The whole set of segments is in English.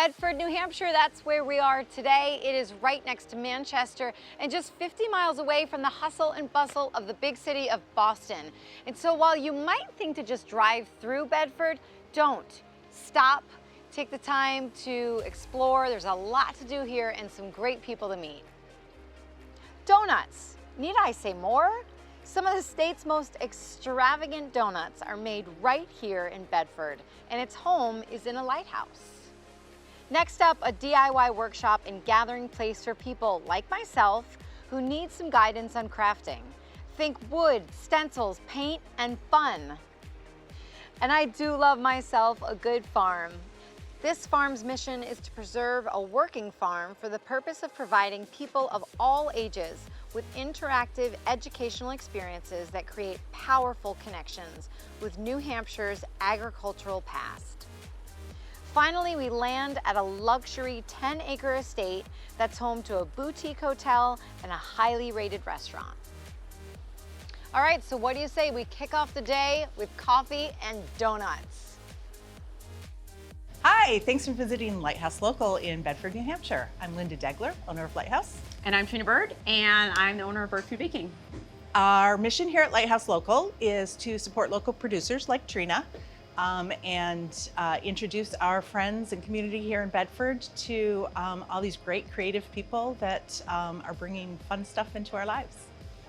Bedford, New Hampshire. That's where we are today. It is right next to Manchester and just 50 miles away from the hustle and bustle of the big city of Boston. And so while you might think to just drive through Bedford, don't. Stop, take the time to explore. There's a lot to do here and some great people to meet. Donuts. Need I say more? Some of the state's most extravagant donuts are made right here in Bedford, and its home is in a lighthouse. Next up, a DIY workshop and gathering place for people like myself who need some guidance on crafting. Think wood, stencils, paint, and fun. And I do love myself a good farm. This farm's mission is to preserve a working farm for the purpose of providing people of all ages with interactive educational experiences that create powerful connections with New Hampshire's agricultural past. Finally, we land at a luxury 10-acre estate that's home to a boutique hotel and a highly rated restaurant. All right, so what do you say we kick off the day with coffee and donuts? Hi, thanks for visiting Lighthouse Local in Bedford, New Hampshire. I'm Linda Degler, owner of Lighthouse. And I'm Trina Bird, and I'm the owner of Bird Food Baking. Our mission here at Lighthouse Local is to support local producers like Trina and introduce our friends and community here in Bedford to all these great creative people that are bringing fun stuff into our lives.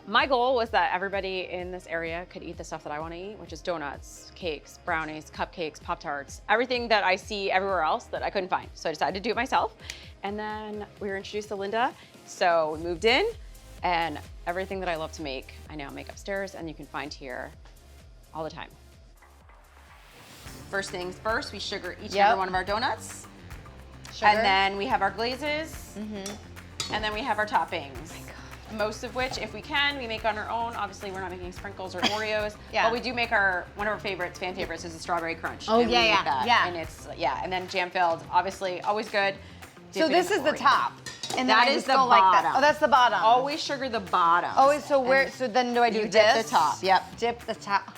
My goal was that everybody in this area could eat the stuff that I want to eat, which is donuts, cakes, brownies, cupcakes, Pop-Tarts, everything that I see everywhere else that I couldn't find. So I decided to do it myself. And then we were introduced to Linda. So we moved in, and everything that I love to make, I now make upstairs, and you can find here all the time. First things first, we sugar each and every one of our donuts. Sugar. And then we have our glazes, and then we have our toppings. Most of which, if we can, we make on our own. Obviously, we're not making sprinkles or Oreos, but we do make one of our favorites, fan favorites, is the strawberry crunch. Oh, and yeah. And it's, and then jam filled, obviously, always good. So this is the top. And that is the bottom. Like that. Oh, that's the bottom. Always sugar the bottom. Oh, so where? So then do I do you this? dip the top. Yep. Dip the top.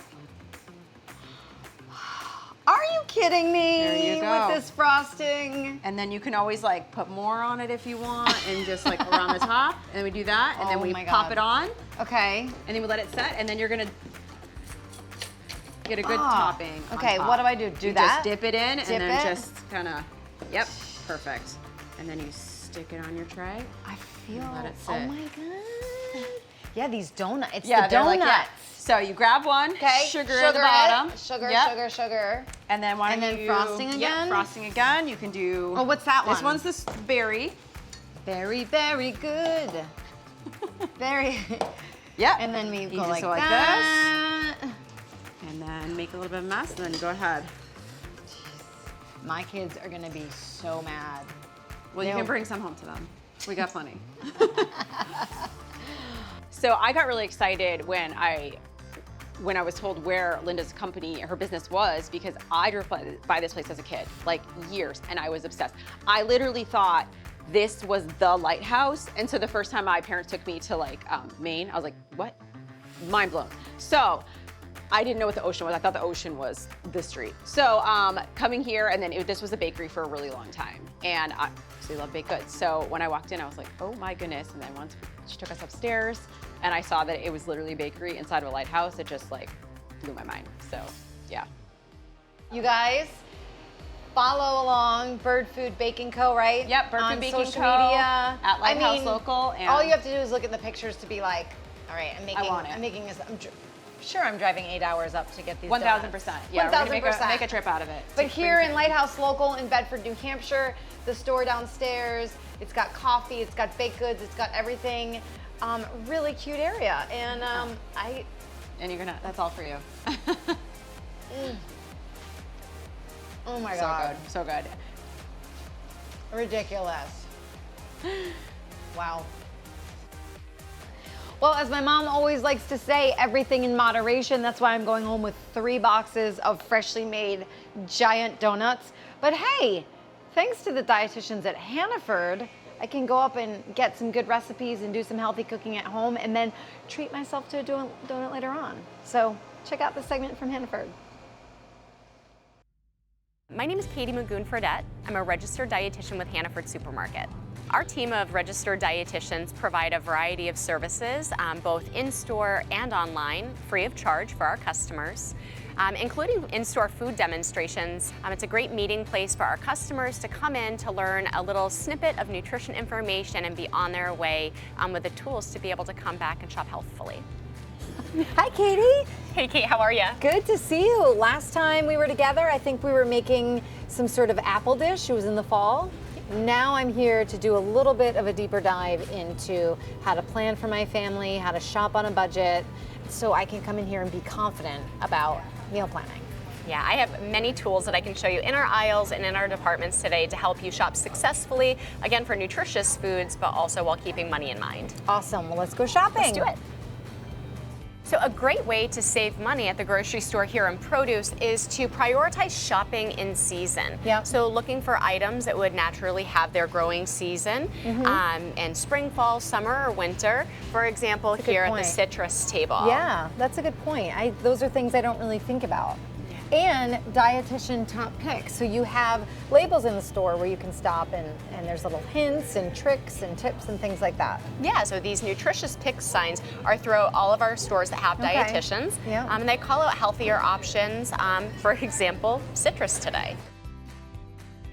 Are you kidding me? There you go. With this frosting. And then you can always like put more on it if you want, and just like around the top. And we do that, and then we pop it on. Okay. And then we let it set, and then you're gonna get a good topping. Okay, what do I do? Do you that? Just dip it in, Dip and then it? just kind of, perfect. And then you stick it on your tray. I feel. Let it sit. Oh my god. Yeah, these donuts. It's Yeah, the they're donuts. like, so you grab one, sugar at the bottom. Sugar. And then frosting again? Yep, frosting again. You can do. Oh, what's that one? This one's this berry. Very, very good. Very. Yep. And then we you go just like that. this. And then make a little bit of a mess, and then go ahead. My kids are gonna be so mad. Well, you can bring some home to them. We got plenty. So I got really excited when I was told where Linda's company, her business was, because I drove by this place as a kid, like years, and I was obsessed. I literally thought this was the lighthouse. And so the first time my parents took me to like Maine, I was like, what? Mind blown. So I didn't know what the ocean was. I thought the ocean was the street. So coming here, and then this was a bakery for a really long time. And I actually love baked goods. So when I walked in, I was like, oh my goodness. And then once she took us upstairs, and I saw that it was literally a bakery inside of a lighthouse, it just like blew my mind. So yeah. You guys, follow along Bird Food Baking Co., right? Yep, Bird Food Baking social Co. media. At Lighthouse Local. And all you have to do is look at the pictures to be like, all right, I'm making this. Sure, I'm driving 8 hours up to get these 1,000%. donuts. Yeah, 1,000%. we're gonna make a trip out of it. But here in Lighthouse Local in Bedford, New Hampshire, the store downstairs, it's got coffee, it's got baked goods, it's got everything. Really cute area, and And that's all for you. Oh my God. So good. Ridiculous. Wow. Well, as my mom always likes to say, everything in moderation. That's why I'm going home with 3 boxes of freshly made giant donuts. But hey, thanks to the dietitians at Hannaford, I can go up and get some good recipes and do some healthy cooking at home and then treat myself to a donut later on. So check out this segment from Hannaford. My My name is Katie Magoon-Fredette. I'm a registered dietitian with Hannaford Supermarket. Our team of registered dietitians provide a variety of services, both in-store and online, free of charge for our customers, including in-store food demonstrations. It's a great meeting place for our customers to come in to learn a little snippet of nutrition information and be on their way with the tools to be able to come back and shop healthfully. Hi, Katie. Hey, Kate, how are you? Good to see you. Last time we were together, I think we were making some sort of apple dish. It was in the fall. Now I'm here to do a little bit of a deeper dive into how to plan for my family, how to shop on a budget, so I can come in here and be confident about meal planning. Yeah, I have many tools that I can show you in our aisles and in our departments today to help you shop successfully, again, for nutritious foods, but also while keeping money in mind. Awesome. Well, let's go shopping. Let's do it. So a great way to save money at the grocery store here in produce is to prioritize shopping in season. Yep. So looking for items that would naturally have their growing season in spring, fall, summer, or winter. For example, here at the citrus table. Yeah, that's a good point. Those are things I don't really think about. And dietitian top picks. So you have labels in the store where you can stop and there's little hints and tricks and tips and things like that. Yeah, so these nutritious pick signs are throughout all of our stores that have dietitians. Yeah. And they call out healthier options. For example, citrus today.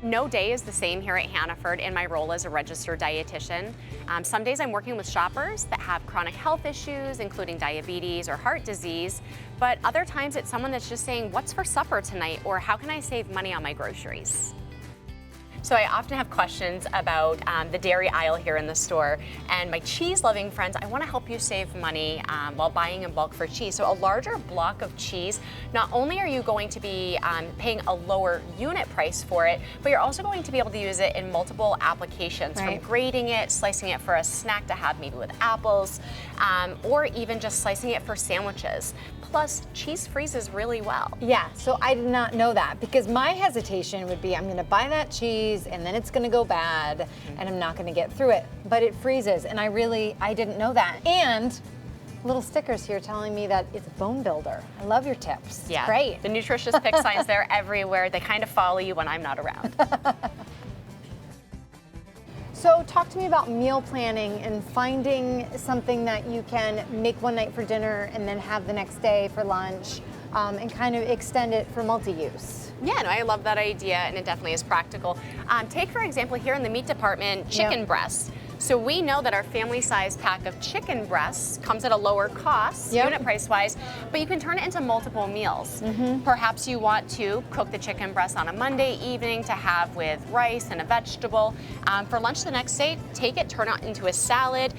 No day is the same here at Hannaford in my role as a registered dietitian. Some days I'm working with shoppers that have chronic health issues, including diabetes or heart disease, but other times it's someone that's just saying, what's for supper tonight, or how can I save money on my groceries? So I often have questions about the dairy aisle here in the store, and my cheese-loving friends, I want to help you save money while buying in bulk for cheese. So a larger block of cheese, not only are you going to be paying a lower unit price for it, but you're also going to be able to use it in multiple applications, from grating it, slicing it for a snack to have maybe with apples, or even just slicing it for sandwiches. Plus, cheese freezes really well. Yeah, so I did not know that, because my hesitation would be, I'm gonna buy that cheese and then it's gonna go bad and I'm not gonna get through it, but it freezes, and I didn't know that. And little stickers here telling me that it's a bone builder. I love your tips. Yeah, it's great. The nutritious pick signs, they're everywhere. They kind of follow you when I'm not around. So talk to me about meal planning and finding something that you can make one night for dinner and then have the next day for lunch, and kind of extend it for multi-use. Yeah, no, I love that idea, and it definitely is practical. Take, for example, here in the meat department, chicken breasts. So we know that our family-size pack of chicken breasts comes at a lower cost, unit price-wise, but you can turn it into multiple meals. Perhaps you want to cook the chicken breast on a Monday evening to have with rice and a vegetable. For lunch the next day, take it, turn it into a salad.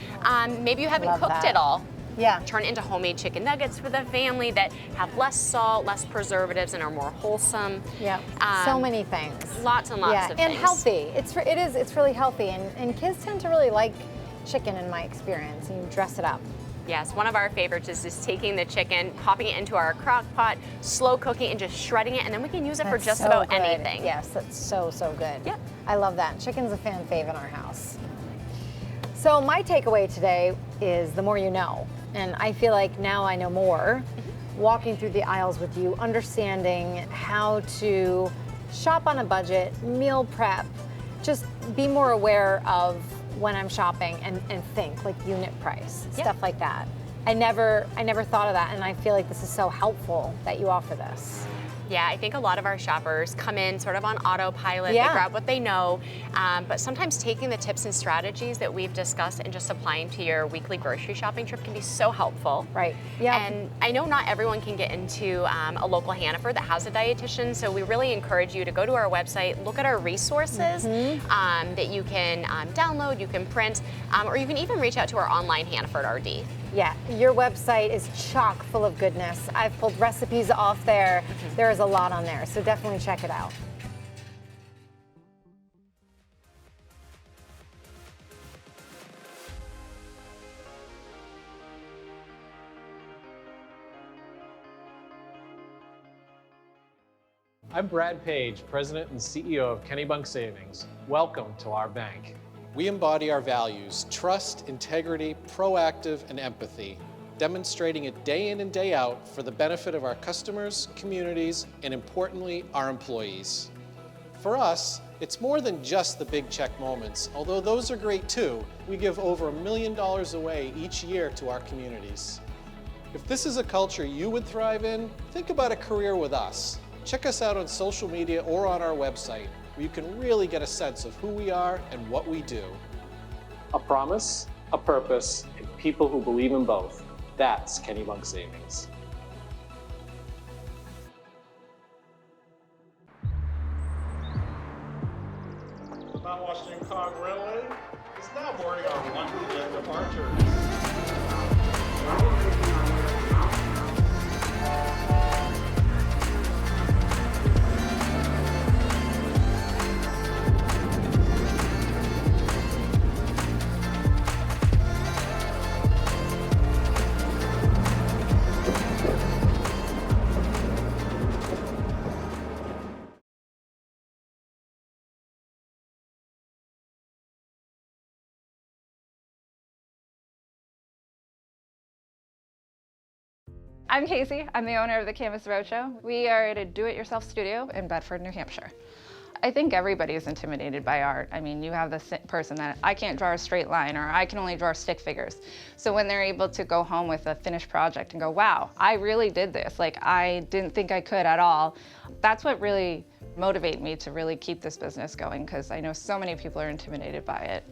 Maybe you haven't cooked it all. Yeah. Turn it into homemade chicken nuggets for the family that have less salt, less preservatives, and are more wholesome. Yeah, so many things. Lots and lots of things. And healthy. It's really healthy, and kids tend to really like chicken in my experience, and you dress it up. Yes, one of our favorites is just taking the chicken, popping it into our crock pot, slow cooking, and just shredding it, and then we can use it for just about anything. Yes, that's so good. Yep. I love that. Chicken's a fan fave in our house. So my takeaway today is the more you know. And I feel like now I know more, walking through the aisles with you, understanding how to shop on a budget, meal prep, just be more aware of when I'm shopping and think like unit price, stuff like that. I never thought of that, and I feel like this is so helpful that you offer this. Yeah, I think a lot of our shoppers come in sort of on autopilot, they grab what they know, but sometimes taking the tips and strategies that we've discussed and just applying to your weekly grocery shopping trip can be so helpful. Right, yeah. And I know not everyone can get into a local Hannaford that has a dietitian, so we really encourage you to go to our website, look at our resources that you can download, you can print, or you can even reach out to our online Hannaford RD. Yeah, your website is chock full of goodness. I've pulled recipes off there. There is a lot on there, so definitely check it out. I'm Brad Page, President and CEO of Kennebunk Savings. Welcome to our bank. We embody our values: trust, integrity, proactive, and empathy, demonstrating it day in and day out for the benefit of our customers, communities, and importantly, our employees. For us, it's more than just the big check moments. Although those are great too, we give over $1 million away each year to our communities. If this is a culture you would thrive in, think about a career with us. Check us out on social media or on our website, where you can really get a sense of who we are and what we do. A promise, a purpose, and people who believe in both. That's Kennybunk Savings. Mount Washington Cog Railway is now boarding our London jet departure. I'm Casey. I'm the owner of the Canvas Roadshow. We are at a do-it-yourself studio in Bedford, New Hampshire. I think everybody is intimidated by art. I mean, you have this person that I can't draw a straight line, or I can only draw stick figures. So when they're able to go home with a finished project and go, wow, I really did this. Like, I didn't think I could at all. That's what really motivates me to really keep this business going, because I know so many people are intimidated by it.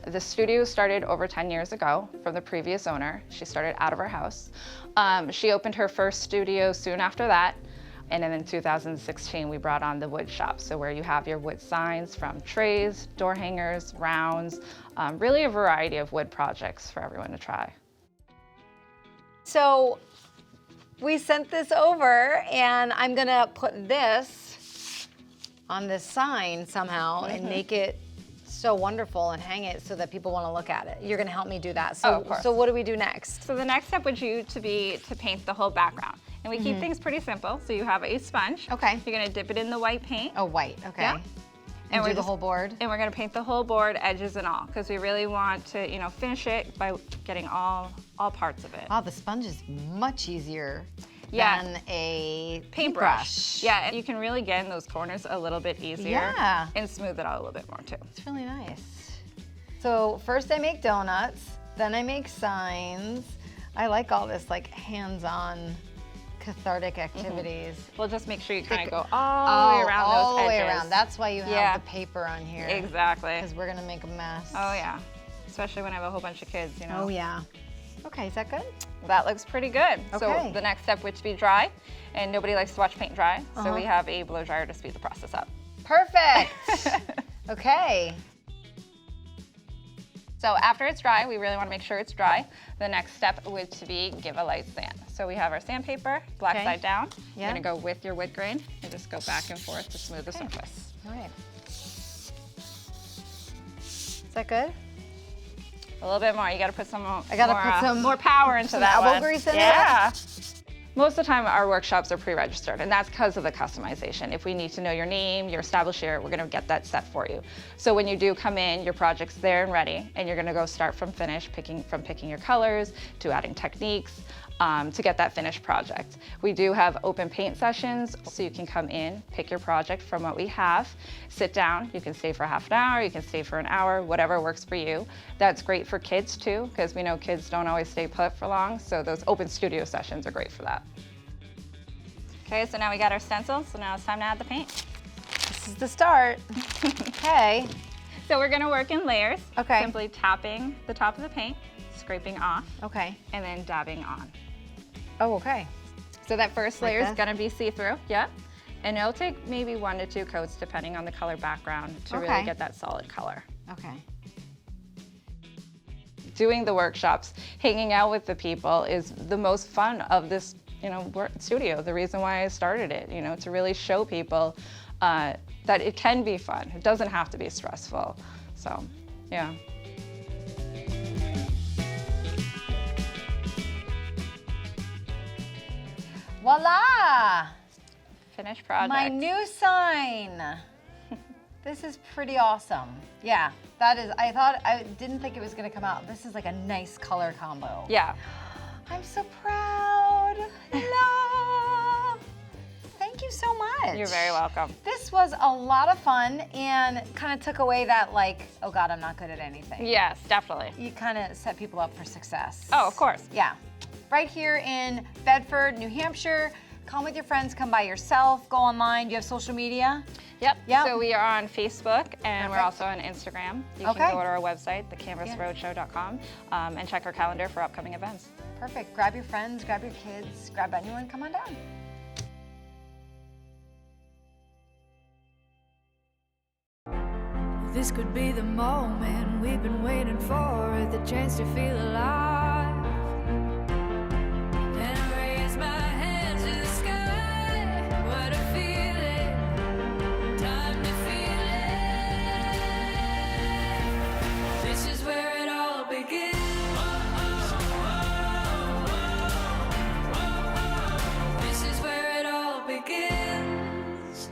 The studio started over 10 years ago from the previous owner. She started out of her house. She opened her first studio soon after that. And then in 2016, we brought on the wood shop. So where you have your wood signs from trays, door hangers, rounds, really a variety of wood projects for everyone to try. So we sent this over, and I'm gonna put this on this sign somehow and make it so wonderful and hang it so that people want to look at it. You're going to help me do that. So, of course. So what do we do next? So the next step would be to paint the whole background. And we keep things pretty simple. So you have a sponge. Okay. You're going to dip it in the white paint. Oh, white. Okay. Yeah. And we're do the whole board? And we're going to paint the whole board, edges and all, because we really want to, finish it by getting all parts of it. Wow, the sponge is much easier Yeah. than a Paintbrush. Yeah, and you can really get in those corners a little bit easier. Yeah. And smooth it out a little bit more too. It's really nice. So first I make donuts, then I make signs. I like all this like hands-on cathartic activities. We'll just make sure you kind of go all the way around all those the way edges. around. That's why you have Yeah. the paper on here. Exactly. Because we're gonna make a mess. Oh yeah, especially when I have a whole bunch of kids, Oh yeah. Okay, is that good? That looks pretty good. Okay. So the next step would be dry, and nobody likes to watch paint dry, so we have a blow dryer to speed the process up. Perfect. Okay. So after it's dry, we really want to make sure it's dry. The next step would be give a light sand. So we have our sandpaper, black Okay. side down. Yeah. You're gonna go with your wood grain and just go back and forth to smooth the surface. All right. Is that good? A little bit more. You got to put some more. I gotta put some- more power into some that elbow one. grease in it? Yeah. Most of the time, our workshops are pre-registered, and that's because of the customization. If we need to know your name, your establisher, we're going to get that set for you. So when you do come in, your project's there and ready, and you're going to go start from finish, picking your colors to adding techniques to get that finished project. We do have open paint sessions, so you can come in, pick your project from what we have, sit down. You can stay for half an hour, you can stay for an hour, whatever works for you. That's great for kids too, because we know kids don't always stay put for long, so those open studio sessions are great for that. Okay, so now we got our stencil, so now it's time to add the paint. This is the start. Okay. So we're gonna work in layers. Okay. Simply tapping the top of the paint, scraping off, Okay. and then dabbing on. Oh, okay. So that first Like layer is this? gonna be see-through, yeah. And it'll take maybe 1 to 2 coats depending on the color background to Okay. really get that solid color. Okay. Doing the workshops, hanging out with the people is the most fun of this, studio. The reason why I started it, to really show people that it can be fun. It doesn't have to be stressful. So, yeah. Voila! Finished project. My new sign. This is pretty awesome. Yeah, that is, I didn't think it was gonna come out. This is like a nice color combo. Yeah. I'm so proud. Hello. Thank you so much. much. You're very welcome. This was a lot of fun and kind of took away that like, oh God, I'm not good at anything. Yes, definitely. You kind of set people up for success. Oh, of course. Yeah. Right here in Bedford, New Hampshire. Come with your friends, come by yourself, go online. Do you have social media? Yep. Yep. So we are on Facebook and we're Perfect. also on Instagram. You Okay. can go to our website, thecanvasroadshow.com, and check our calendar for upcoming events. Perfect. Grab your friends, grab your kids, grab anyone, come on down. This could be the moment we've been waiting for, the chance to feel alive. And I raise my hands to the sky. What a feeling, time to feel it. This is where it all begins. This is where it all begins.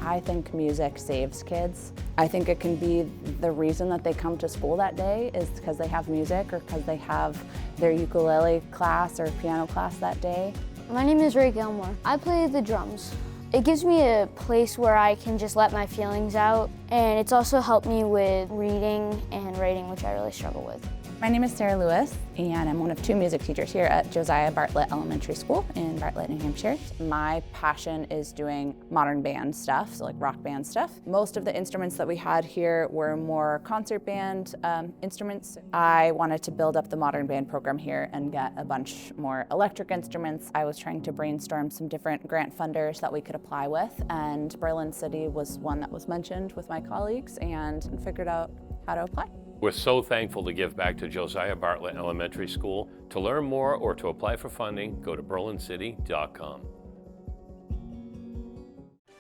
I think music saves kids. I think it can be the reason that they come to school that day is because they have music or because they have their ukulele class or piano class that day. My name is Ray Gilmore. I play the drums. It gives me a place where I can just let my feelings out, and it's also helped me with reading and writing, which I really struggle with. My name is Sarah Lewis, and I'm one of 2 music teachers here at Josiah Bartlett Elementary School in Bartlett, New Hampshire. My passion is doing modern band stuff, so like rock band stuff. Most of the instruments that we had here were more concert band instruments. I wanted to build up the modern band program here and get a bunch more electric instruments. I was trying to brainstorm some different grant funders that we could apply with, and Berlin City was one that was mentioned with my colleagues and figured out how to apply. We're so thankful to give back to Josiah Bartlett Elementary School. To learn more or to apply for funding, go to berlincity.com.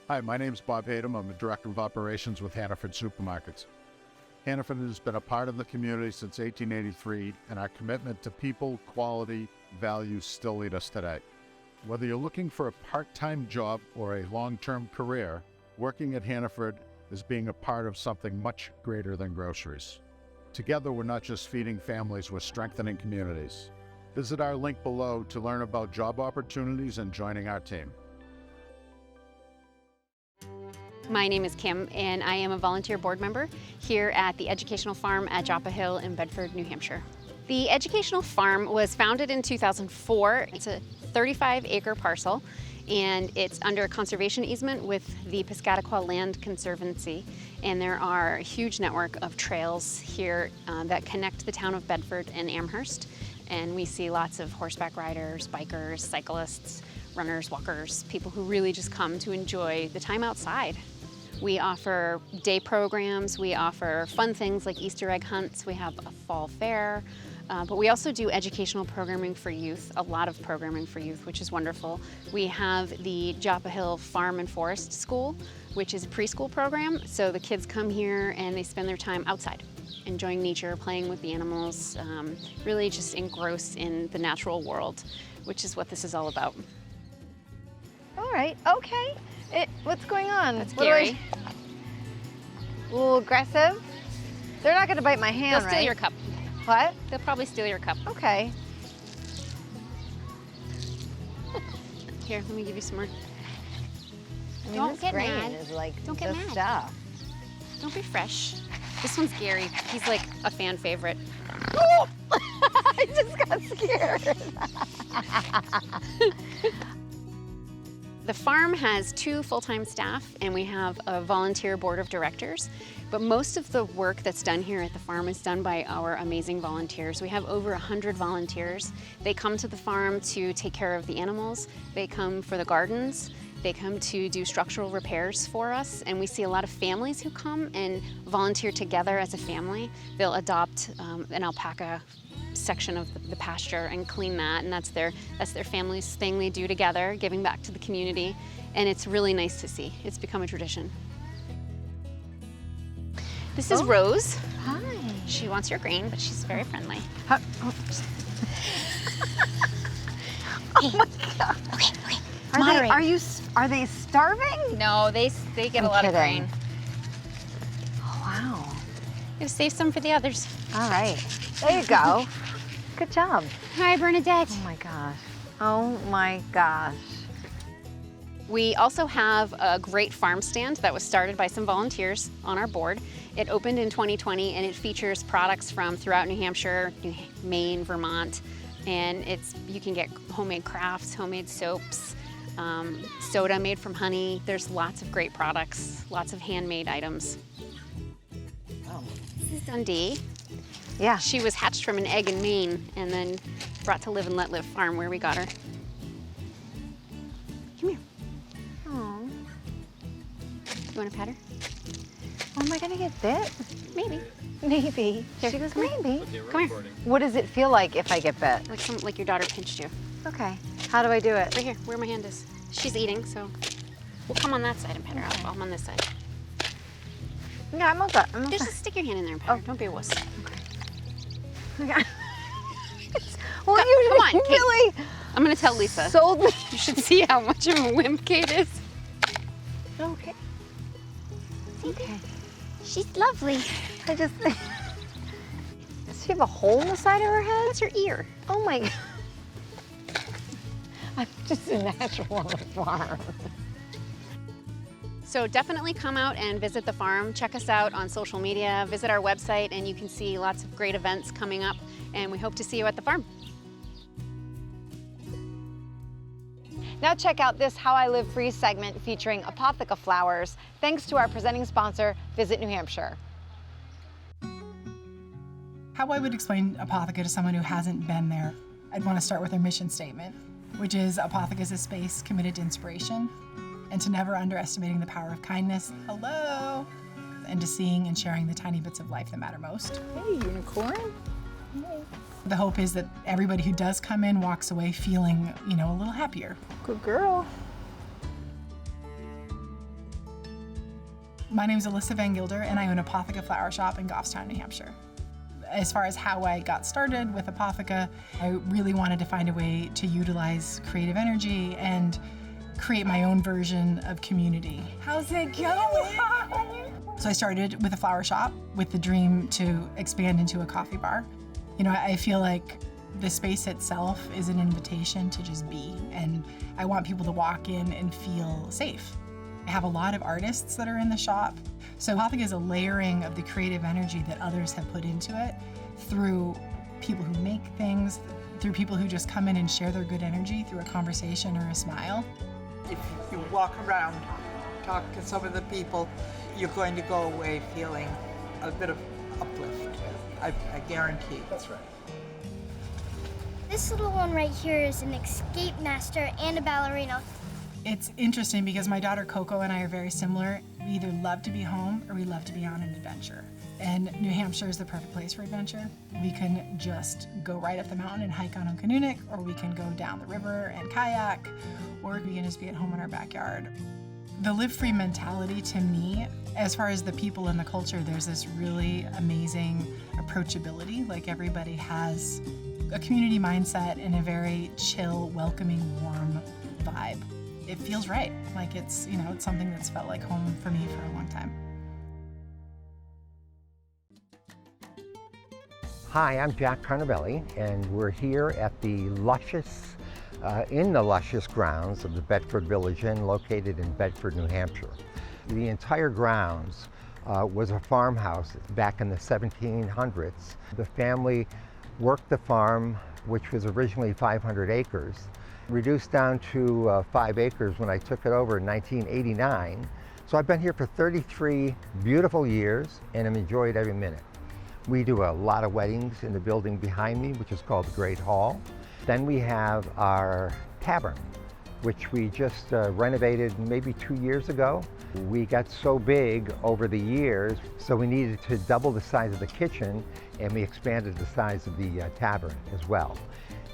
Hi, my name is Bob Hayden. I'm the Director of Operations with Hannaford Supermarkets. Hannaford has been a part of the community since 1883, and our commitment to people, quality, values still lead us today. Whether you're looking for a part-time job or a long-term career, working at Hannaford is being a part of something much greater than groceries. Together, we're not just feeding families, we're strengthening communities. Visit our link below to learn about job opportunities and joining our team. My name is Kim, and I am a volunteer board member here at the Educational Farm at Joppa Hill in Bedford, New Hampshire. The Educational Farm was founded in 2004. It's a 35-acre parcel, and it's under a conservation easement with the Piscataqua Land Conservancy. And there are a huge network of trails here that connect the town of Bedford and Amherst. And we see lots of horseback riders, bikers, cyclists, runners, walkers, people who really just come to enjoy the time outside. We offer day programs, we offer fun things like Easter egg hunts, we have a fall fair, but we also do educational programming for youth, a lot of programming for youth, which is wonderful. We have the Joppa Hill Farm and Forest School, which is a preschool program, so the kids come here and they spend their time outside, enjoying nature, playing with the animals, really just engrossed in the natural world, which is what this is all about. All right, okay. What's going on? That's Gary. A little aggressive. They're not gonna bite my hand, They'll steal your cup. What? They'll probably steal your cup. Okay. Here, let me give you some more. I mean, Don't this get grain mad. is like Don't get the mad. stuff. Don't be fresh. This one's Gary. He's like a fan favorite. I just got scared. The farm has 2 full-time staff and we have a volunteer board of directors, but most of the work that's done here at the farm is done by our amazing volunteers. We have over 100 volunteers. They come to the farm to take care of the animals, they come for the gardens, they come to do structural repairs for us, and we see a lot of families who come and volunteer together as a family. They'll adopt an alpaca section of the pasture and clean that, and that's their family's thing they do together, giving back to the community, and it's really nice to see. It's become a tradition. This is Rose. Hi. She wants your grain, but she's very friendly. Oh my God. Okay. Are they starving? No, they get a lot of grain. Oh, wow. You save some for the others. All right. There you go. Good job. Hi, Bernadette. Oh my gosh. Oh my gosh. We also have a great farm stand that was started by some volunteers on our board. It opened in 2020 and it features products from throughout New Hampshire, Maine, Vermont, and you can get homemade crafts, homemade soaps, soda made from honey. There's lots of great products, lots of handmade items. This is Dundee. Yeah. She was hatched from an egg in Maine and then brought to Live and Let Live farm where we got her. Come here. Oh. You want to pet her? Oh, am I gonna get bit? Maybe. Maybe. Here, She goes, come here. maybe. Come here. What does it feel like if I get bit? Like your daughter pinched you. Okay. How do I do it? Right here, where my hand is. She's eating, so we'll come on that side and pet her. I'm on this side. Yeah, I'm okay. I'm okay. Just stick your hand in there and pet her. Don't be a wuss. Okay. Well, you come on, Kate. really I'm gonna tell Lisa. sold me. You should see how much of a wimp Kate is. Okay. Okay. She's lovely. I just. Does she have a hole in the side of her head? That's her ear. Oh my. I'm just a natural on the farm. So definitely come out and visit the farm. Check us out on social media, visit our website, and you can see lots of great events coming up, and we hope to see you at the farm. Now check out this How I Live Free segment featuring Apotheca flowers, thanks to our presenting sponsor, Visit New Hampshire. How I would explain Apotheca to someone who hasn't been there, I'd want to start with their mission statement, which is Apotheca is a space committed to inspiration and to never underestimating the power of kindness, hello, and to seeing and sharing the tiny bits of life that matter most. Hey, unicorn. Hey. The hope is that everybody who does come in walks away feeling, a little happier. Good girl. My name is Alyssa Van Gilder, and I own Apotheca Flower Shop in Goffstown, New Hampshire. As far as how I got started with Apotheca, I really wanted to find a way to utilize creative energy and create my own version of community. How's it going? So I started with a flower shop with the dream to expand into a coffee bar. I feel like the space itself is an invitation to just be, and I want people to walk in and feel safe. I have a lot of artists that are in the shop, so Apotheca is a layering of the creative energy that others have put into it through people who make things, through people who just come in and share their good energy through a conversation or a smile. If you walk around, talk to some of the people, you're going to go away feeling a bit of uplift. I guarantee. That's right. This little one right here is an escape master and a ballerina. It's interesting because my daughter Coco and I are very similar. We either love to be home or we love to be on an adventure. And New Hampshire is the perfect place for adventure. We can just go right up the mountain and hike on Onkanunik, or we can go down the river and kayak, or we can just be at home in our backyard. The live free mentality to me, as far as the people and the culture, there's this really amazing approachability. Like everybody has a community mindset and a very chill, welcoming, warm vibe. It feels right. Like it's something that's felt like home for me for a long time. Hi, I'm Jack Carnabelli, and we're here at the luscious, in the luscious grounds of the Bedford Village Inn, located in Bedford, New Hampshire. The entire grounds was a farmhouse back in the 1700s. The family worked the farm, which was originally 500 acres, reduced down to 5 acres when I took it over in 1989. So I've been here for 33 beautiful years and have enjoyed every minute. We do a lot of weddings in the building behind me, which is called the Great Hall. Then we have our tavern, which we just renovated maybe 2 years ago. We got so big over the years, so we needed to double the size of the kitchen, and we expanded the size of the tavern as well.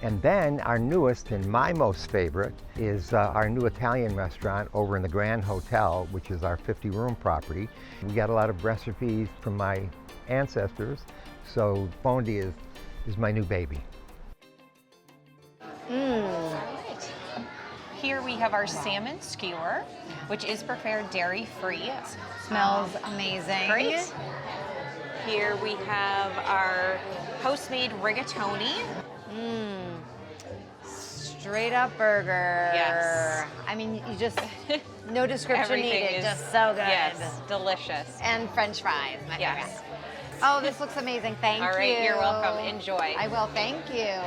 And then our newest and my most favorite is our new Italian restaurant over in the Grand Hotel, which is our 50-room property. We got a lot of recipes from my ancestors, so Fondi is my new baby. Here we have our salmon skewer, which is prepared dairy-free. Smells amazing. Great. Here we have our house-made rigatoni. straight up burger. Yes. I mean, you just, no description Everything needed, is just so good. Yes, delicious. And French fries, my Yes. favorite. Oh, this looks amazing. Thank you. All right, you're welcome. Enjoy. I will, thank you.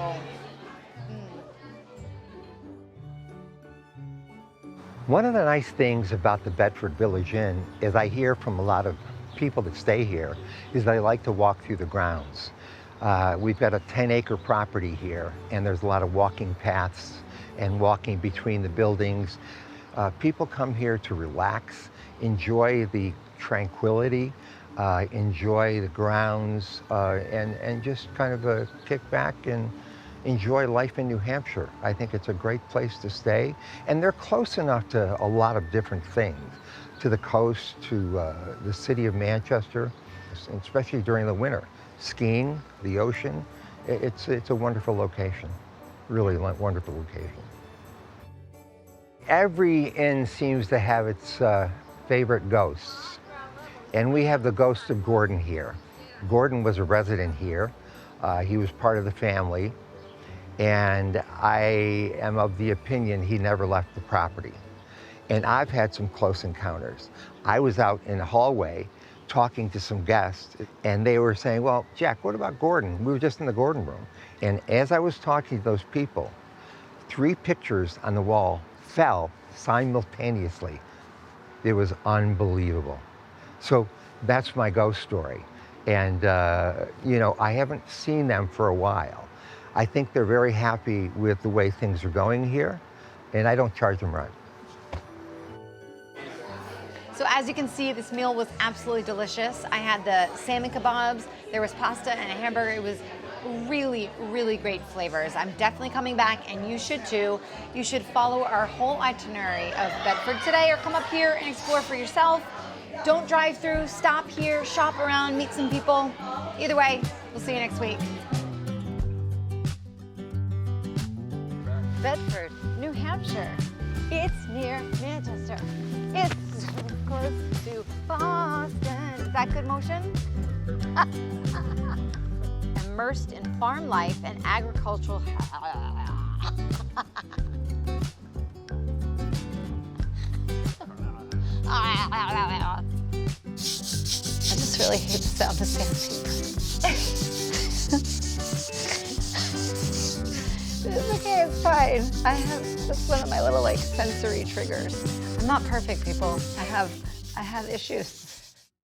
One of the nice things about the Bedford Village Inn is I hear from a lot of people that stay here is they like to walk through the grounds. We've got a 10-acre property here, and there's a lot of walking paths and walking between the buildings. People come here to relax, enjoy the tranquility, enjoy the grounds, and just kind of kick back and enjoy life in New Hampshire. I think it's a great place to stay. And they're close enough to a lot of different things, to the coast, to the city of Manchester, especially during the winter. Skiing, the ocean, it's a wonderful location, really wonderful location. Every inn seems to have its favorite ghosts. And we have the ghost of Gordon here. Gordon was a resident here. He was part of the family. And I am of the opinion he never left the property. And I've had some close encounters. I was out in the hallway talking to some guests, and they were saying, well, Jack, what about Gordon? We were just in the Gordon room. And as I was talking to those people, 3 pictures on the wall fell simultaneously. It was unbelievable. So that's my ghost story. And, you know, I haven't seen them for a while. I think they're very happy with the way things are going here, and I don't charge them rent. So as you can see, this meal was absolutely delicious. I had the salmon kebabs, there was pasta and a hamburger. It was really, really great flavors. I'm definitely coming back, and you should too. You should follow our whole itinerary of Bedford today, or come up here and explore for yourself. Don't drive through, stop here, shop around, meet some people. Either way, we'll see you next week. Bedford, New Hampshire. It's near Manchester. It's close to Boston. Is that good motion? Immersed in farm life and agricultural. I just really hate the sound of sandpaper. It's okay, it's fine. That's one of my little sensory triggers. I'm not perfect, people. I have issues.